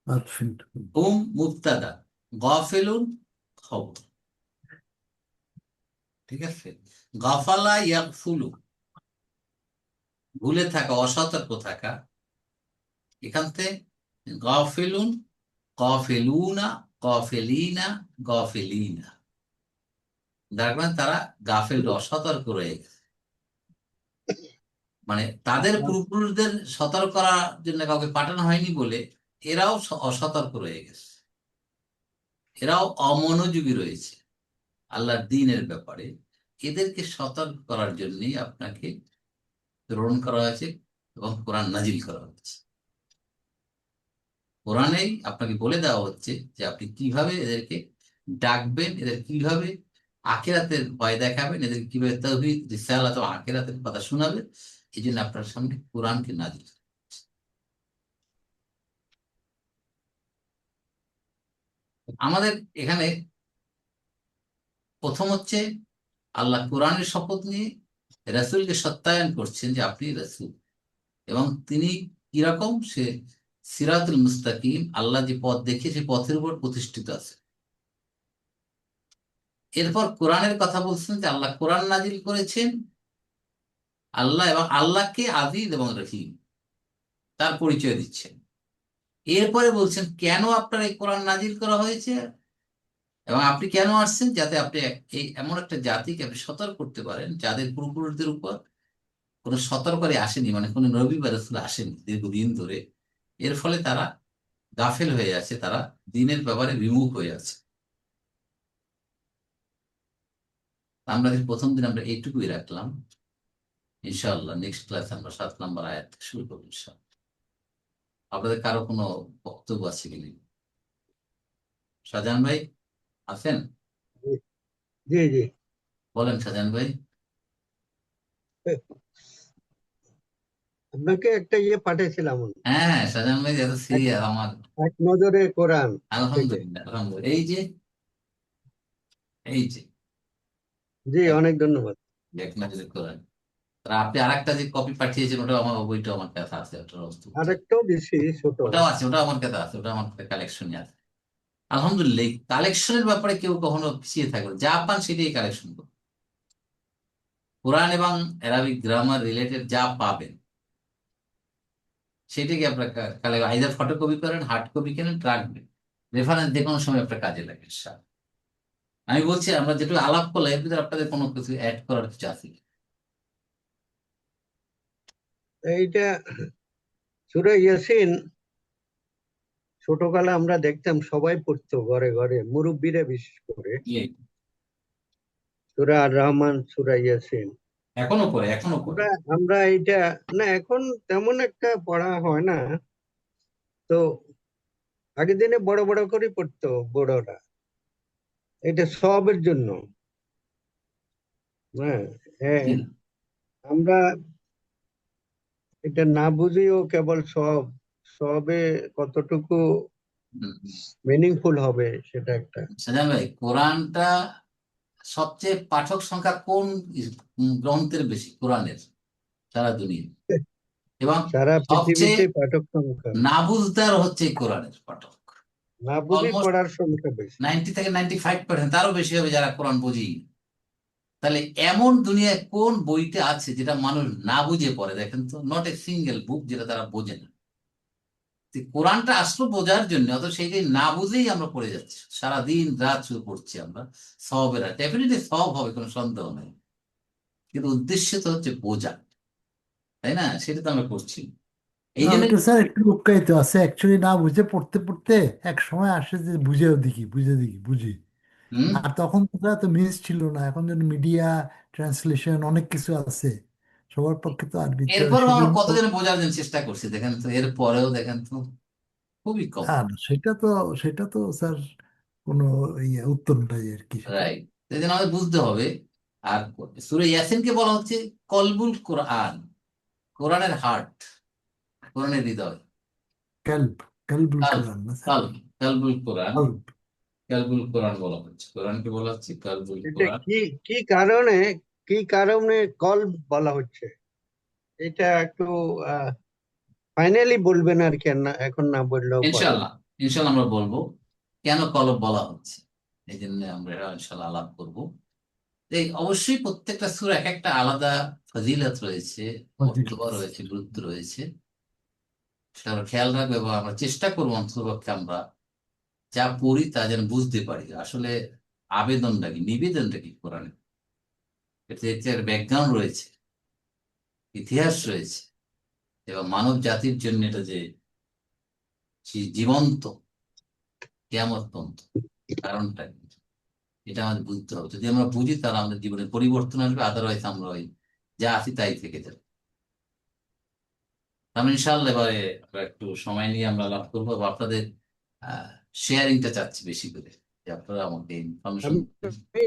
আতফিন। হুম মুবতাদা, গাফিলুন খবর। ঠিক আছে? গাফালা ইয়াগফুলু, ভুলে থাকা, অসতর্ক থাকা। এখান থেকে গাফিলুন, গাফিলুনা, গাফিলিনা, গাফিলিনা, দেখবেন তারা গাফিল, অসতর্ক রয়ে গেছে। মানে তাদের পূর্বপুরুষদের সতর্ক করার জন্য কাউকে পাঠানো হয়নি বলে এরাও অসতর্ক রয়ে গেছে, এরাও অমনোযোগী রয়েছে আল্লাহর দ্বীনের ব্যাপারে। এদেরকে সতর্ক করার জন্যই আপনাকে প্রেরণ করা হয়েছে এবং কোরআন নাজিল করা হয়েছে। কোরআনেই আপনাকে বলে দেওয়া হচ্ছে যে আপনি কিভাবে এদেরকে ডাকবেন, এদের কিভাবে আখিরাতের ভয় দেখাবেন, এদের কিভাবে তাওহীদ, রিসালাত ও আখিরাতের কথা শোনাবেন। এই জন্য আপনার সামনে কোরআনকে নাজিল। আমাদের এখানে প্রথম হচ্ছে আল্লাহ কোরআনের শপথ নিয়ে রাসূলকে সত্যায়ন করছেন যে আপনি রাসূল, এবং তিনি কিরকম, সে সিরাতুল মুস্তাকিম, আল্লাহ যে পথ দেখে সেই পথের উপর প্রতিষ্ঠিত আছে। এরপর কোরআনের কথা বলছেন যে আল্লাহ কোরআন নাজিল করেছেন, আল্লাহ এবং আল্লাহকে আজিজ এবং রহিম তার পরিচয় দিচ্ছেন। এরপরে বলছেন কেন আপনার এই কোরআন নাজিল করা হয়েছে এবং আপনি কেন আসছেন, যাতে আপনি এই এমন একটা জাতিকে আপনি সতর্ক করতে পারেন যাদের পূর্বপুরুষদের উপর কোনো সতর্ককারী আসেনি, মানে কোনো নবী বা রাসূল আসেনি দীর্ঘদিন ধরে। এর ফলে তারা গাফেল হয়ে আছে, তারা দ্বীনের ব্যাপারে বিমুখ হয়ে আছে। আমরা এই প্রথম দিন আমরা এইটুকুই রাখলাম। ইনশাআল্লাহ নেক্সট ক্লাস আমরা 7 নম্বর আয়াত থেকে শুরু করবো ইনশাআল্লাহ। আপনাদের কারো কোনো বক্তব্য আছে কিনা? শাহজাহান ভাই আছেন? জি জি। বলেন শাহজাহান ভাই। আপনাকে একটা ইয়ে পাঠিয়েছিলাম, হ্যাঁ হ্যাঁ, শাহজাহান ভাই এত এক সিরিয়াস আমার। এক নজরে কোরআন থেকে। আলহামদুলিল্লাহ আলহামদুলিল্লাহ। এই যে জি, অনেক ধন্যবাদ। এক নজরে কোরআন। আর আপনি আরেকটা যে কপি পাঠিয়েছেন ওটাও আমার, বইটাও আমার কাছে আছে, ওটার অবস্থা আরেকটাও দিছি ছোট। ওটাও আছে, ওটাও আমার কাছে আছে, ওটা আমার কালেকশনে আছে। আলহামদুলিল্লাহ, কালেকশনের ব্যাপারে কেউ কখনো পিছিয়ে থাকবে না। যা পান সেটাই কালেকশন করুন। কোরআন এবং অ্যারাবিক গ্রামার রিলেটেড যা পাবেন সেটাকে আপনার আইদার ফটোকপি করেন, হার্ড কপি কেনেন, রাখবেন, রেফারেন্স যে কোনো সময় আপনার কাজে লাগে ইনশাআল্লাহ। আমি বলছি আমরা যেটুকু আলাপ করলাম এর ভিতরে আপনাদের কোনো কিছু অ্যাড করার কিছু আছে কি? এইটা সূরা ইয়াসিন ছোটকালে আমরা দেখতাম, সবাই পড়তো ঘরে ঘরে, মুরব্বীরা বিশেষ করে। সূরা আর রহমান, সূরা ইয়াসিন এখনো পড়ে, এখনো পড়ে। আমরা এইটা, না এখন তেমন একটা পড়া হয় না। তো আগের দিনে বড় বড় করে পড়তো বড়রা, এটা সবের জন্য। হ্যাঁ, হ্যাঁ, জি। আমরা এটা না বুঝিও কেবল সবে কতটুকু হুম। মিনিংফুল হবে সেটা একটা। সাজান ভাই, কোরআনটা সবচেয়ে পাঠক সংখ্যা কোন গ্রন্থের বেশি? কোরআনের, সারা দুনিয়া। এবং সারা সবচেয়ে পৃথিবীতে পাঠক সংখ্যা, না বুঝদার হচ্ছে এই কোরআনের পাঠক। না বুঝি অলমোস্ট পড়ার সংখ্যা বেশি। 90 থেকে 95%, তারও বেশি হবে যারা কোরআন বুঝি। তাহলে এমন দুনিয়ায় কোন বইতে আছে যেটা মানুষ না বুঝে পড়ে? দেখেন তো, নট এ সিঙ্গেল বুক যেটা তারা বোঝে না। তো কোরআনটা আসলো বোঝার জন্য, অত সেইটাই না বুঝেই আমরা পড়ে যাচ্ছি, সারাদিন রাত শুরু পড়ছি আমরা। সবেরা ডেফিনেটলি সব হবে, কোনো সন্দেহ নেই, কিন্তু উদ্দেশ্য তো হচ্ছে বোঝা, তাই না? সেটা তো আমরা করছি। এই জন্য ওটা স্যার একটু লুক্কায়িত আছে, অ্যাকচুয়ালি না বুঝে পড়তে পড়তে এক সময় আসে যে বুঝেও দেখি, বুঝে দেখি, বুঝি। হম আর তখন তো এত মিস ছিল না, এখন যেন মিডিয়া ট্রান্সলেশন অনেক কিছু আছে, সবার পক্ষে তো আরবিতে এরপরও আমরা সেজন্য। কতজন বোঝার জন্য চেষ্টা করছি, দেখেন তো, এরপরেও দেখেন তো খুবই কম। আর সেটা তো স্যার কোনো ইয়ে উত্তর নাই আর কি সেটা। রাইট, সেই জন্য আমাদের বুঝতে হবে। আর সূরা ইয়াসিনকে বলা হচ্ছে কলবুল কোরআন, কোরআনের হার্ট, কোরআনের হৃদয়। ক্যালব, ক্যালবুল কালব, কোরআন না স্যার? কালব, কালবুল কোরআন। কালব। কালবুল কোরআন বলা হচ্ছে, কোরআনকে বলা হচ্ছে কালবুল এটা কোরআন। কি কারণে কল বলা হচ্ছে, এটা একটু ফাইনালি বলবেন আর কি, না এখন না বললেও পারে। ইনশাল্লাহ, ইনশাল্লাহ আমরা বলবো কেন কলব বলা হচ্ছে। এই জন্য আমরা ইনশাল্লাহ আলাপ করবো। এই অবশ্যই প্রত্যেকটা সূরা এক একটা আলাদা ফজিলত রয়েছে, মর্তবা রয়েছে, গুরুত্ব রয়েছে, সেটা আমরা খেয়াল রাখবো এবং আমরা চেষ্টা করবো অন্ততপক্ষে আমরা যা পড়ি তা যেন বুঝতে পারি আসলে আবেদনটা কি, নিবেদনটা কি কোরআনে। এতে ব্যাকগ্রাউন্ড রয়েছে, ইতিহাস রয়েছে, এবং মানব জাতির জন্য এটা যে জীবন্ত কিয়ামত পর্যন্ত কারণটা কি, এটা আমাদের বুঝতে হবে। যদি আমরা বুঝি তাহলে আমাদের জীবনে পরিবর্তন আসবে, আদারওয়াইজ আমরা ওই যা আছি তাই থেকে যাবে। আমি ইনশাল্লাহ এবারে আমরা একটু সময় নিয়ে আমরা লাভ করবো, এবং আপনাদের শেয়ারিংটা চাচ্ছি বেশি করে, যে আপনারা আমাকে ইনফরমেশন আমি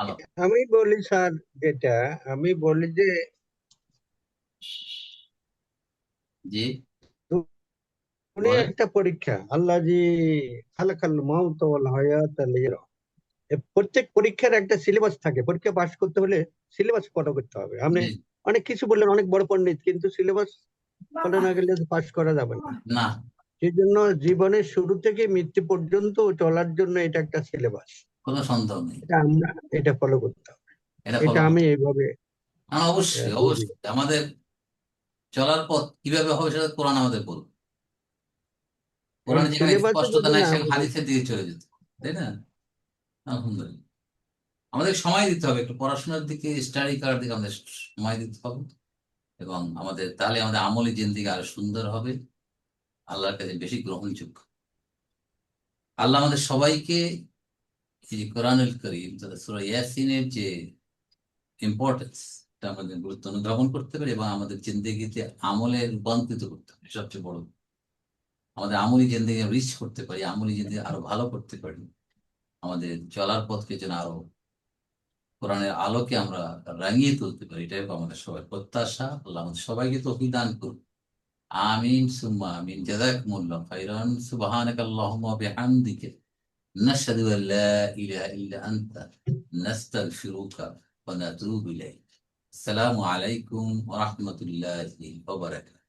আলাপ। আমি বলি স্যার, যেটা আমি বলি যে জি উনি বলেন। একটা পরীক্ষা, আল্লাহ জি খালাকাল মাউত ওয়াল হায়াত লিয়ারা। প্রত্যেক পরীক্ষার একটা সিলেবাস থাকে, পরীক্ষা পাস করতে হলে সিলেবাস ফলো করতে হবে। আপনি জি, অনেক কিছু বললেন, অনেক বড় পণ্ডিত, কিন্তু সিলেবাস ফলো না গেলে পাস করা যাবে না। না, সেই জন্য জীবনের শুরু থেকে মৃত্যু পর্যন্ত চলার জন্য এটা একটা সিলেবাস, কোনো সন্দেহ নেই, এটা আমরা এটা ফলো করতে হবে। এটা এটা ফলো আমি এইভাবে অবশ্যই বুঝি। অবশ্যই আমাদের চলার পথ কিভাবে হবে সেটা কোরআন আমাদের বলবে। কারণ কোরআনে যেখানে সিলেবাসে স্পষ্টতা যদি নাই না সেখানে বুঝি, হাদিসের দিকে চলে যেত, তাই না? আলহামদুলিল্লাহ, আমাদের সময় দিতে হবে, একটু পড়াশোনার দিকে, স্টাডি করার দিকে আমাদের সময় দিতে হবে, এবং আমাদের তাহলে আমাদের আমলি জিন্দিগি আরো সুন্দর হবে, আল্লাহর কাছে বেশি গ্রহণযোগ্য। আল্লাহ আমাদের সবাইকে এই যে কোরআনুল করিম তথা সূরা ইয়াসিনের যে ইম্পর্টেন্স, এটা আমাদের গুরুত্ব অনুধাবন করতে পারি এবং আমাদের জিন্দেগিতে আমলে রূপান্তরিত করতে পারি। সবচেয়ে বড়, আমাদের আমলি জিন্দেগি রিচ করতে পারি, আমলি জিন্দেগি আরো ভালো করতে পারি, আমাদের চলার পথকে যেন আরো কোরআনের আলোকে আমরা রাঙিয়ে তুলতে পারি, এটাই আমাদের সবাই প্রত্যাশা। আল্লাহ আমাদের সবাইকে তৌফিক দান করুন। আমিন সুম্মা আমিন। জাযাকুমুল্লাহ খাইরান। সুবহানাকাল্লাহুম্মা ওয়া বিহামদিকা নাশহাদু আল লা ইলাহা ইল্লা আনতা নাস্তাগফিরুকা ওয়া নাতুবু ইলাইক। আসসালামু আলাইকুম ওয়া রাহমাতুল্লাহি ওয়া বারাকাতুহু।